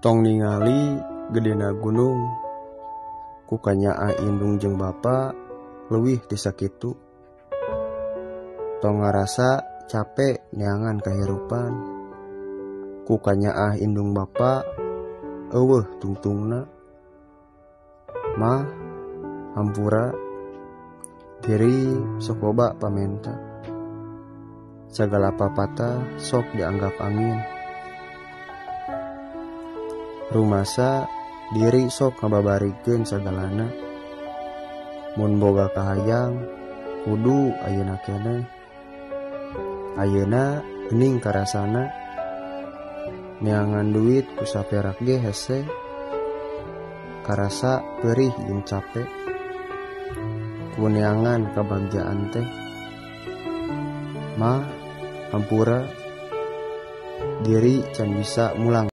Tong ningali gedena gunung, ku kanyaa indung jeung bapa leuwih ti sakitu. Tong ngarasa capek neangan kahirupan, ku kanyaa indung bapa eueuh tungtungna. Mah, hampura diri sok loba pamenta, sagala papata sok dianggap angin. Rumasa diri sok ngababarikeun sagalana, mun boga kahayang kudu ayeuna keneh. Ayeuna geuning karasana, neangan duit ku saperak ge hese, karasa perih jeung capek, ku neangan kabagjaan teh. Mah, hampura diri can bisa mulang